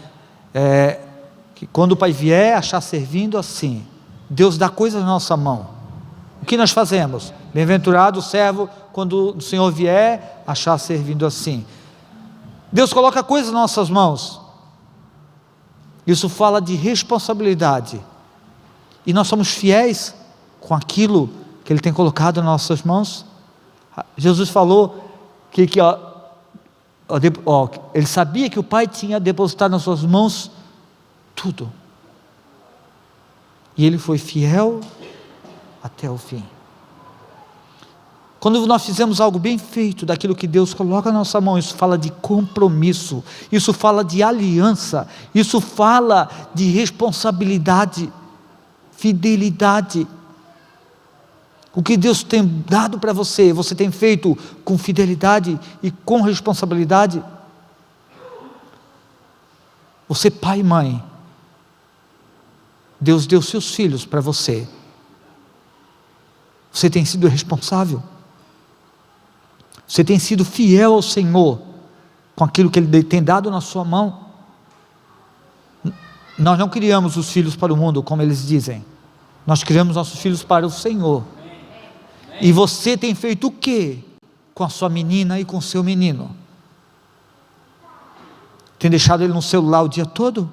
Que quando o Pai vier, achar servindo assim. Deus dá coisas na nossa mão. O que nós fazemos? Bem-aventurado o servo, quando o Senhor vier, achar servindo assim. Deus coloca coisas nas nossas mãos. Isso fala de responsabilidade. E nós somos fiéis com aquilo que Ele tem colocado nas nossas mãos. Jesus falou que Ele sabia que o Pai tinha depositado nas suas mãos tudo. E Ele foi fiel até o fim. Quando nós fizemos algo bem feito, daquilo que Deus coloca na nossa mão, isso fala de compromisso, isso fala de aliança, isso fala de responsabilidade, fidelidade. O que Deus tem dado para você, você tem feito com fidelidade e com responsabilidade? Você, pai e mãe, Deus deu seus filhos para você. Você tem sido responsável? Você tem sido fiel ao Senhor com aquilo que Ele tem dado na sua mão? Nós não criamos os filhos para o mundo, como eles dizem. Nós criamos nossos filhos para o Senhor. E você tem feito o quê com a sua menina e com o seu menino? Tem deixado ele no celular o dia todo?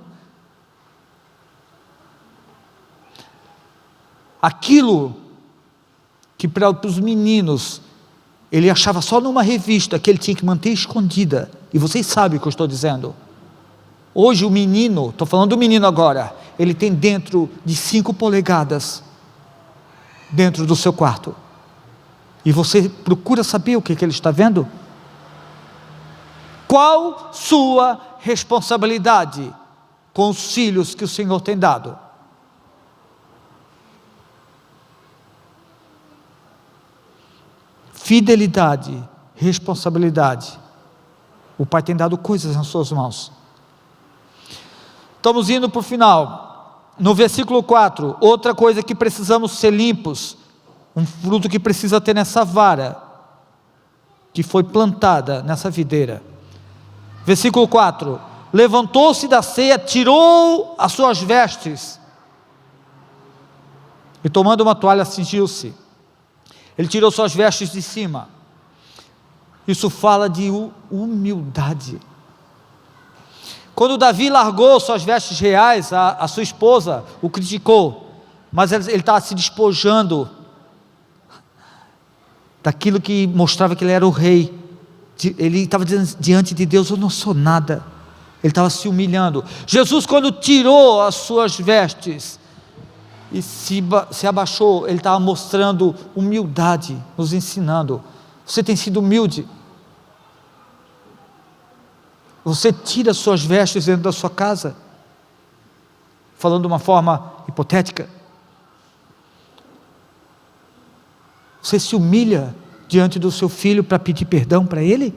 Aquilo que para os meninos ele achava só numa revista, que ele tinha que manter escondida, e vocês sabem o que eu estou dizendo. Hoje o menino, estou falando do menino agora, ele tem dentro de 5 polegadas dentro do seu quarto, e você procura saber o que ele está vendo? Qual sua responsabilidade com os filhos que o Senhor tem dado? Fidelidade, responsabilidade. O Pai tem dado coisas nas suas mãos. Estamos indo para o final. No versículo 4, outra coisa que precisamos ser limpos, um fruto que precisa ter nessa vara, que foi plantada nessa videira. Versículo 4, levantou-se da ceia, tirou as suas vestes, e tomando uma toalha cingiu-se. Ele tirou suas vestes de cima. Isso fala de humildade. Quando Davi largou suas vestes reais, a sua esposa o criticou, mas ele estava se despojando daquilo que mostrava que ele era o rei. Ele estava dizendo diante de Deus: eu não sou nada. Ele estava se humilhando. Jesus, quando tirou as suas vestes e se abaixou, ele estava mostrando humildade, nos ensinando. Você tem sido humilde? Você tira as suas vestes dentro da sua casa? Falando de uma forma hipotética. Você se humilha diante do seu filho para pedir perdão para ele?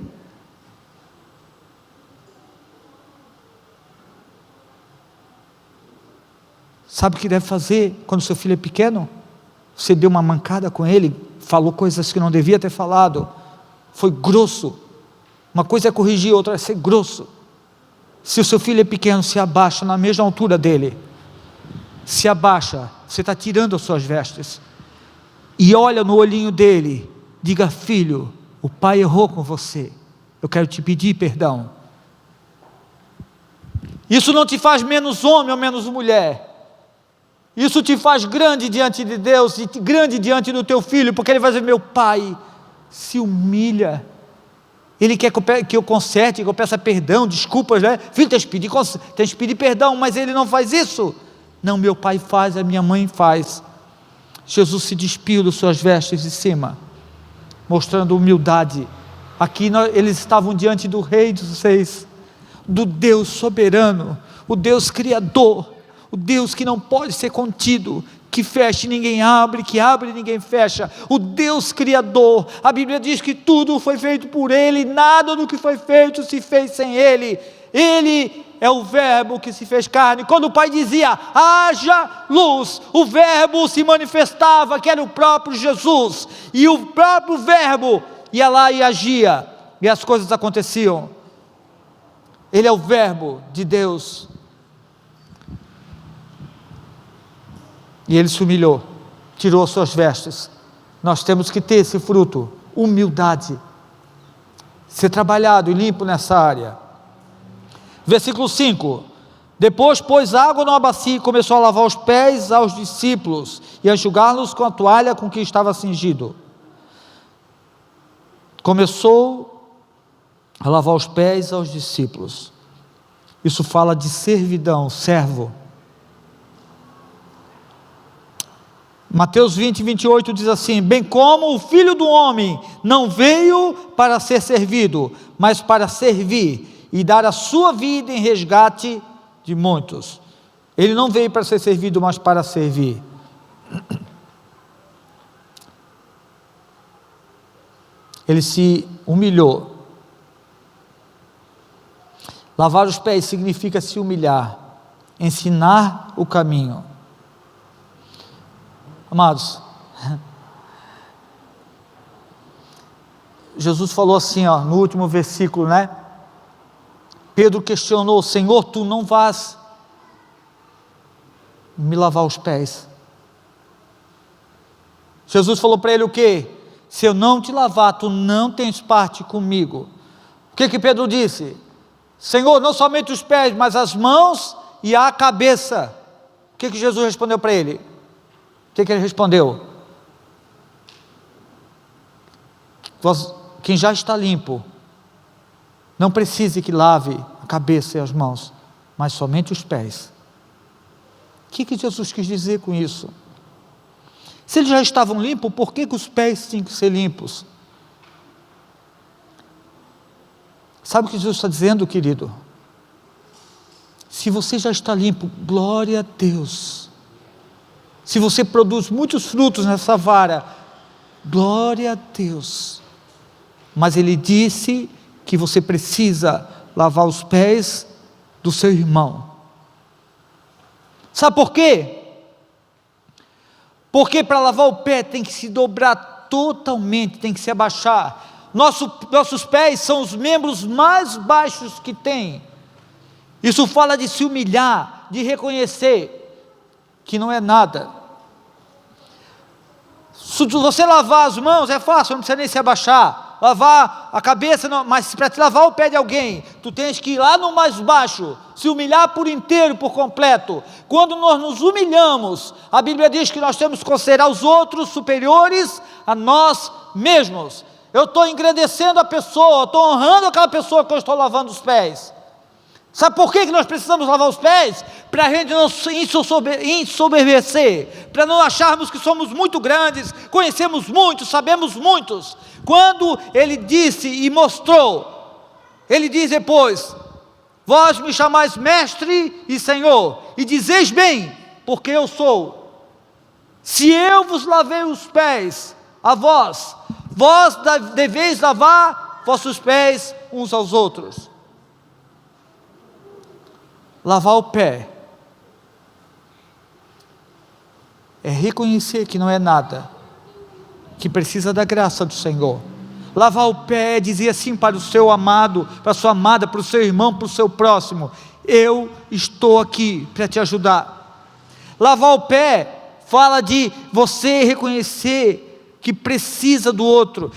Sabe o que deve fazer quando seu filho é pequeno? Você deu uma mancada com ele, falou coisas que não devia ter falado, foi grosso. Uma coisa é corrigir, outra é ser grosso. Se o seu filho é pequeno, se abaixa na mesma altura dele, se abaixa, você está tirando as suas vestes, e olha no olhinho dele, diga: filho, o pai errou com você, eu quero te pedir perdão. Isso não te faz menos homem ou menos mulher, isso te faz grande diante de Deus, e grande diante do teu filho, porque ele vai dizer: meu pai se humilha, ele quer que eu conserte, que eu peça perdão, desculpas, né? Filho, tem que pedir perdão, mas ele não faz isso. Não, meu pai faz, a minha mãe faz. Jesus se despiu das suas vestes de cima, mostrando humildade. Aqui eles estavam diante do Rei dos Reis, do Deus soberano, o Deus criador, o Deus que não pode ser contido, que fecha e ninguém abre, que abre e ninguém fecha, o Deus criador. A Bíblia diz que tudo foi feito por Ele, nada do que foi feito se fez sem Ele. Ele é o Verbo que se fez carne. Quando o Pai dizia, haja luz, o Verbo se manifestava, que era o próprio Jesus, e o próprio Verbo ia lá e agia, e as coisas aconteciam. Ele é o Verbo de Deus, e Ele se humilhou, tirou as suas vestes. Nós temos que ter esse fruto, humildade, ser trabalhado e limpo nessa área. Versículo 5, depois pôs água numa bacia e começou a lavar os pés aos discípulos, e a enxugá-los com a toalha com que estava cingido. Começou a lavar os pés aos discípulos. Isso fala de servidão, servo. Mateus 20, 28 diz assim, bem como o Filho do Homem não veio para ser servido, mas para servir e dar a sua vida em resgate de muitos. Ele não veio para ser servido, mas para servir. Ele se humilhou. Lavar os pés significa se humilhar, ensinar o caminho. Amados, Jesus falou assim, no último versículo, né? Pedro questionou, Senhor, tu não vais me lavar os pés? Jesus falou para ele o quê? Se eu não te lavar, tu não tens parte comigo. O que Pedro disse? Senhor, não somente os pés, mas as mãos e a cabeça. O que Jesus respondeu para ele? O que ele respondeu? Quem já está limpo, não precise que lave a cabeça e as mãos, mas somente os pés. O que Jesus quis dizer com isso? Se eles já estavam limpos, por que os pés tinham que ser limpos? Sabe o que Jesus está dizendo, querido? Se você já está limpo, glória a Deus. Se você produz muitos frutos nessa vara, glória a Deus. Mas Ele disse que você precisa lavar os pés do seu irmão. Sabe por quê? Porque para lavar o pé tem que se dobrar totalmente, tem que se abaixar. Nossos pés são os membros mais baixos que tem. Isso fala de se humilhar, de reconhecer que não é nada. Se você lavar as mãos é fácil, não precisa nem se abaixar. Lavar a cabeça, não, mas para te lavar o pé de alguém, tu tens que ir lá no mais baixo, se humilhar por inteiro, por completo. Quando nós nos humilhamos, a Bíblia diz que nós temos que considerar os outros superiores a nós mesmos. Eu estou engrandecendo a pessoa, estou honrando aquela pessoa que eu estou lavando os pés. Sabe por que nós precisamos lavar os pés? Para a gente não se ensoberbecer, para não acharmos que somos muito grandes, conhecemos muitos, sabemos muitos. Quando Ele disse e mostrou, Ele diz depois, vós me chamais mestre e Senhor, e dizeis bem, porque eu sou. Se eu vos lavei os pés a vós, vós deveis lavar vossos pés uns aos outros. Lavar o pé é reconhecer que não é nada, que precisa da graça do Senhor. Lavar o pé é dizer assim para o seu amado, para a sua amada, para o seu irmão, para o seu próximo: eu estou aqui para te ajudar. Lavar o pé fala de você reconhecer que precisa do outro.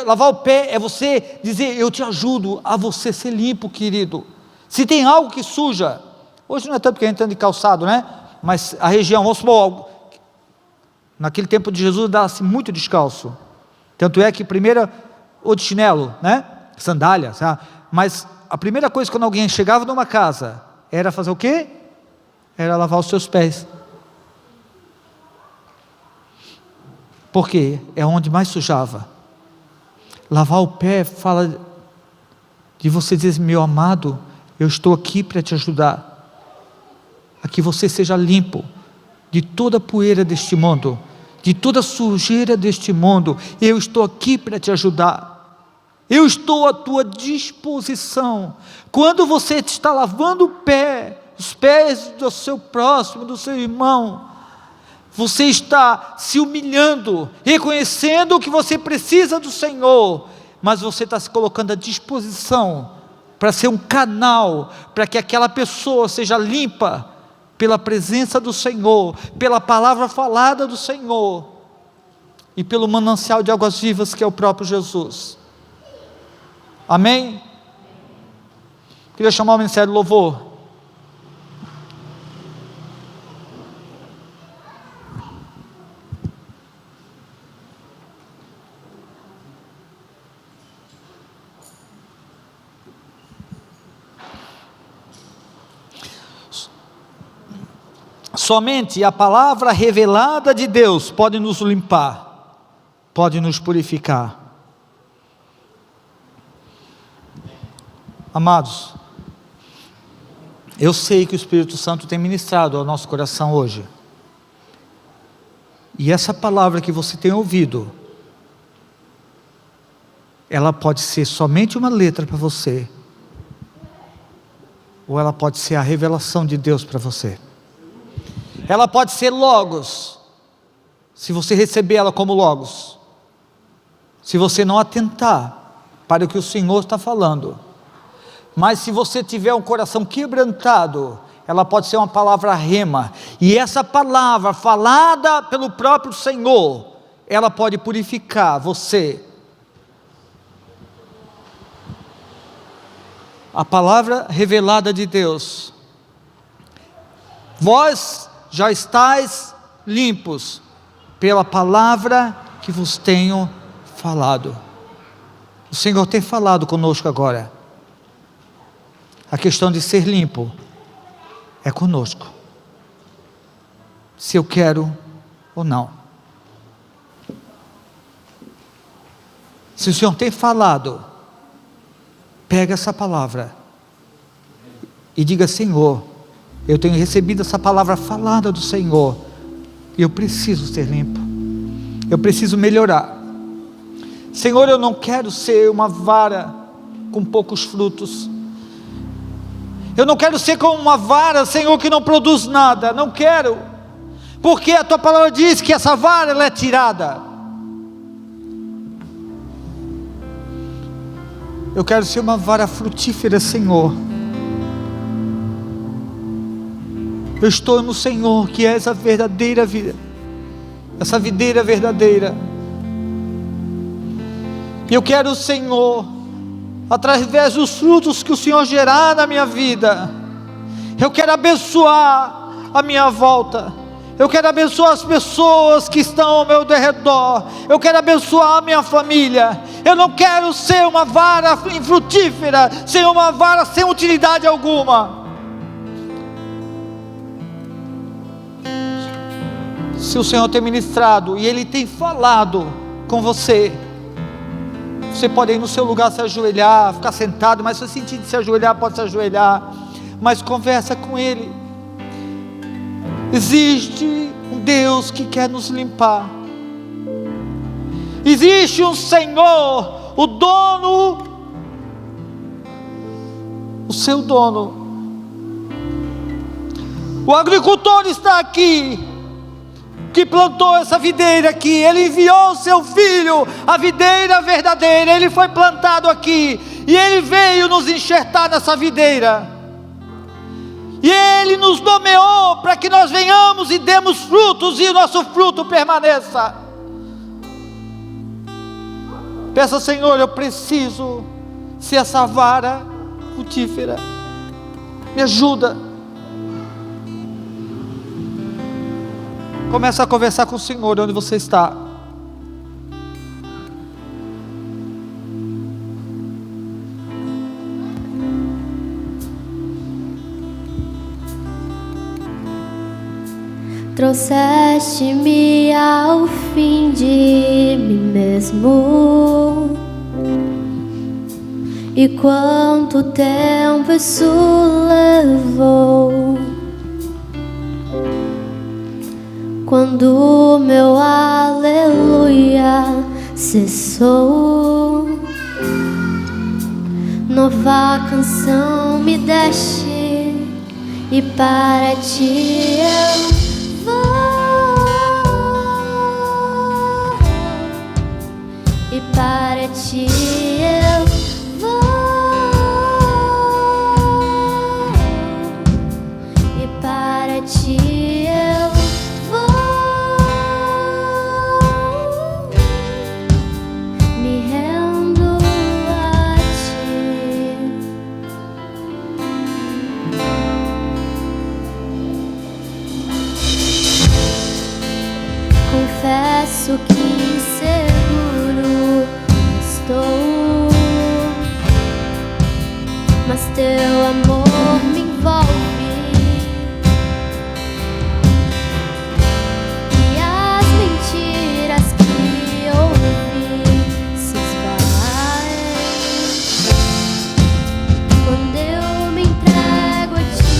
Lavar o pé é você dizer: eu te ajudo a você ser limpo, querido. Se tem algo que suja, hoje não é tanto porque a gente anda de calçado, né? Mas a região, vamos supor, naquele tempo de Jesus dava-se muito descalço. Tanto é que primeiro, ou de chinelo, né? Sandália, sabe? Mas a primeira coisa quando alguém chegava numa casa, era fazer o quê? Era lavar os seus pés. porque é onde mais sujava. Lavar o pé fala de você dizer: meu amado, eu estou aqui para te ajudar, a que você seja limpo de toda a poeira deste mundo, de toda a sujeira deste mundo. Eu estou aqui para te ajudar, eu estou à tua disposição. Quando você está lavando o pé, os pés do seu próximo, do seu irmão, você está se humilhando, reconhecendo que você precisa do Senhor, mas você está se colocando à disposição para ser um canal, para que aquela pessoa seja limpa pela presença do Senhor, pela palavra falada do Senhor, e pelo manancial de águas vivas que é o próprio Jesus. Amém? Queria chamar o Ministério do Louvor. Somente a palavra revelada de Deus pode nos limpar, pode nos purificar. Amados, eu sei que o Espírito Santo tem ministrado ao nosso coração hoje, e essa palavra que você tem ouvido, ela pode ser somente uma letra para você, ou ela pode ser a revelação de Deus para você. Ela pode ser logos, se você receber ela como logos, se você não atentar para o que o Senhor está falando. Mas se você tiver um coração quebrantado, ela pode ser uma palavra rema, e essa palavra falada pelo próprio Senhor, ela pode purificar você. A palavra revelada de Deus: vós já estáis limpos pela palavra que vos tenho falado. O Senhor tem falado conosco agora. A questão de ser limpo é conosco, se eu quero ou não. Se o Senhor tem falado, pega essa palavra e diga: Senhor, eu tenho recebido essa palavra falada do Senhor, e eu preciso ser limpo, eu preciso melhorar. Senhor, eu não quero ser uma vara com poucos frutos, eu não quero ser como uma vara, Senhor, que não produz nada. Não quero, porque a tua palavra diz que essa vara ela é tirada. Eu quero ser uma vara frutífera, Senhor. Eu estou no Senhor, que é essa verdadeira vida, essa videira verdadeira. E eu quero, Senhor, através dos frutos que o Senhor gerar na minha vida, eu quero abençoar a minha volta, eu quero abençoar as pessoas que estão ao meu redor, eu quero abençoar a minha família. Eu não quero ser uma vara infrutífera, ser uma vara sem utilidade alguma. Se o Senhor tem ministrado e Ele tem falado com você, você pode ir no seu lugar, se ajoelhar, ficar sentado, mas se você sentir de se ajoelhar, pode se ajoelhar, mas conversa com Ele. Existe um Deus que quer nos limpar, existe um Senhor, o dono, o seu dono. O agricultor está aqui, que plantou essa videira aqui, Ele enviou o seu filho, a videira verdadeira, Ele foi plantado aqui, e Ele veio nos enxertar nessa videira, e Ele nos nomeou para que nós venhamos e demos frutos, e o nosso fruto permaneça. Peça: Senhor, eu preciso ser essa vara frutífera, me ajuda. Começa a conversar com o Senhor onde você está. trouxeste-me ao fim de mim mesmo. E quanto tempo isso levou? Quando meu aleluia cessou, nova canção me deste, e para ti eu vou, e para ti eu vou, e para ti eu vou, me rendo a ti. Confesso que inseguro estou, mas teu amor me envolve, e as mentiras que ouvi se esvaem quando eu me entrego a ti,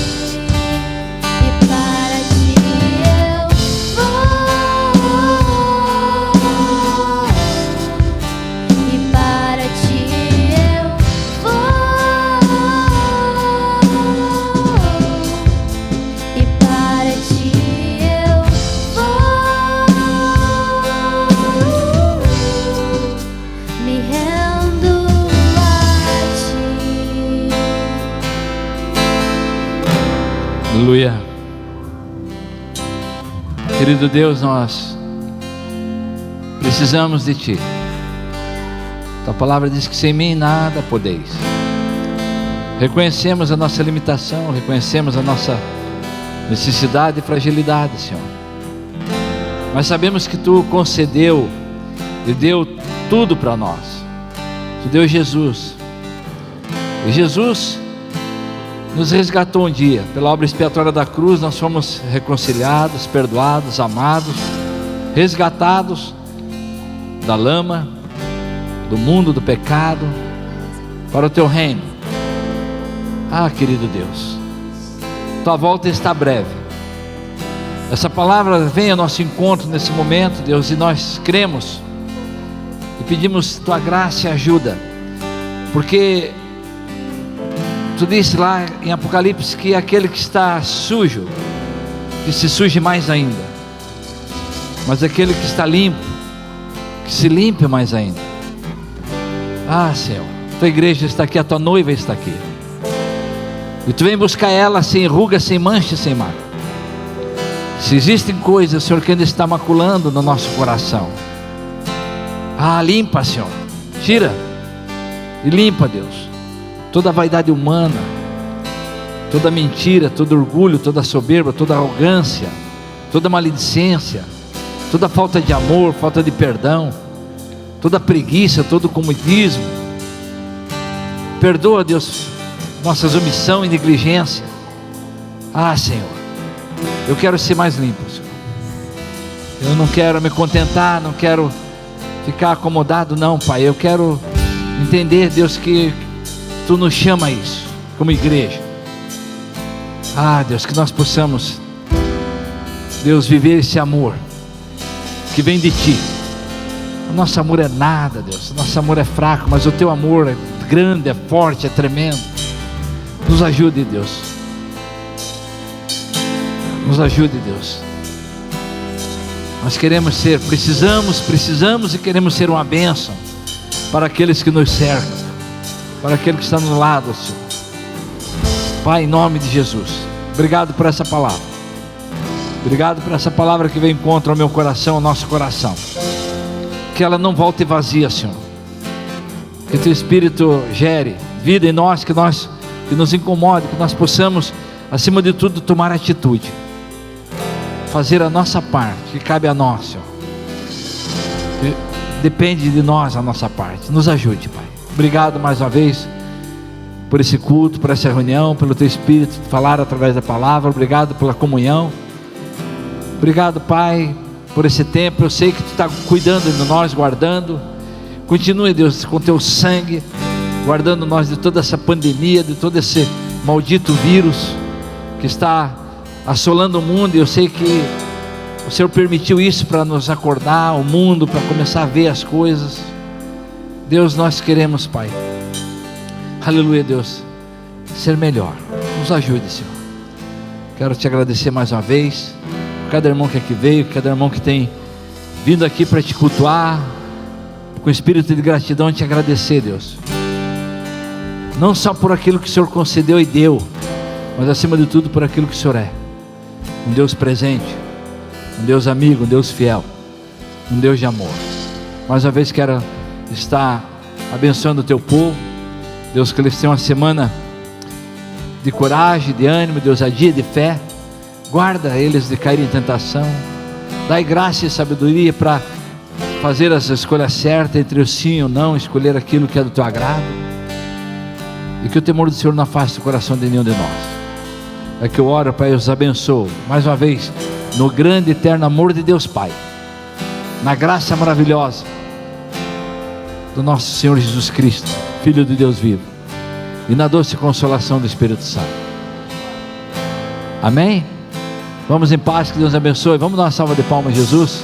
e para ti eu vou, e para ti eu vou, e para ti eu vou, me rendo a ti. Aleluia. Querido Deus, nós precisamos de Ti. Tua palavra diz que sem mim nada podeis. Reconhecemos a nossa limitação, reconhecemos a nossa necessidade e fragilidade, Senhor. Mas sabemos que Tu concedeu e deu tudo para nós. Tu deu Jesus. E Jesus nos resgatou um dia. Pela obra expiatória da cruz nós fomos reconciliados, perdoados, amados, resgatados da lama, do mundo do pecado, para o Teu reino. Ah, querido Deus, Tua volta está breve. Essa palavra vem ao nosso encontro nesse momento, Deus, e nós cremos e pedimos Tua graça e ajuda, porque Tu disse lá em Apocalipse que aquele que está sujo, que se suje mais ainda, mas aquele que está limpo, que se limpe mais ainda. Ah, Senhor, Tua igreja está aqui, a Tua noiva está aqui, e Tu vem buscar ela sem ruga, sem mancha, sem marca. Se existem coisas, Senhor, que ainda está maculando no nosso coração, limpa, Senhor, tira e limpa, Deus, toda a vaidade humana, toda mentira, todo orgulho, toda soberba, toda arrogância, toda maledicência, toda falta de amor, falta de perdão, toda preguiça, todo comodismo. Perdoa, Deus, nossas omissão e negligência. Ah, Senhor, eu quero ser mais limpo, Senhor. Eu não quero me contentar, não quero ficar acomodado, não, Pai. Eu quero entender, Deus, que Tu nos chama a isso, como igreja. Ah, Deus, que nós possamos, Deus, viver esse amor que vem de Ti. O nosso amor é nada, Deus, o nosso amor é fraco, mas o Teu amor é grande, é forte, é tremendo. Nos ajude, Deus. Nos ajude, Deus. Nós queremos ser, precisamos e queremos ser uma bênção para aqueles que nos cercam, para aquele que está no lado, Senhor. Pai, em nome de Jesus, obrigado por essa palavra. Obrigado por essa palavra que vem contra o meu coração, o nosso coração. Que ela não volte vazia, Senhor. Que Teu Espírito gere vida em nós, que nos incomode, que nós possamos, acima de tudo, tomar atitude, fazer a nossa parte, que cabe a nós, Senhor. Depende de nós a nossa parte. Nos ajude, Pai. Obrigado mais uma vez por esse culto, por essa reunião, pelo Teu Espírito falar através da palavra. Obrigado pela comunhão. Obrigado, Pai, por esse tempo. Eu sei que Tu está cuidando de nós, guardando. Continue, Deus, com Teu sangue, guardando nós de toda essa pandemia, de todo esse maldito vírus que está assolando o mundo. E eu sei que o Senhor permitiu isso para nos acordar, o mundo, para começar a ver as coisas. Deus, nós queremos, Pai, aleluia, Deus, ser melhor. Nos ajude, Senhor. Quero Te agradecer mais uma vez, por cada irmão que aqui veio, cada irmão que tem vindo aqui para Te cultuar, com espírito de gratidão, Te agradecer, Deus, não só por aquilo que o Senhor concedeu e deu, mas acima de tudo por aquilo que o Senhor é, um Deus presente, um Deus amigo, um Deus fiel, um Deus de amor. Mais uma vez quero estar abençoando o Teu povo, Deus, que eles tenham uma semana de coragem, de ânimo, de ousadia, de fé. Guarda eles de cair em tentação, dai graça e sabedoria para fazer as escolhas certas entre o sim e o não, escolher aquilo que é do Teu agrado, e que o temor do Senhor não afaste o coração de nenhum de nós. É que eu oro, Pai, eu os abençoo mais uma vez, no grande e eterno amor de Deus Pai, na graça maravilhosa do nosso Senhor Jesus Cristo, Filho de Deus vivo, e na doce consolação do Espírito Santo. Amém? Vamos em paz, que Deus abençoe. Vamos dar uma salva de palmas a Jesus.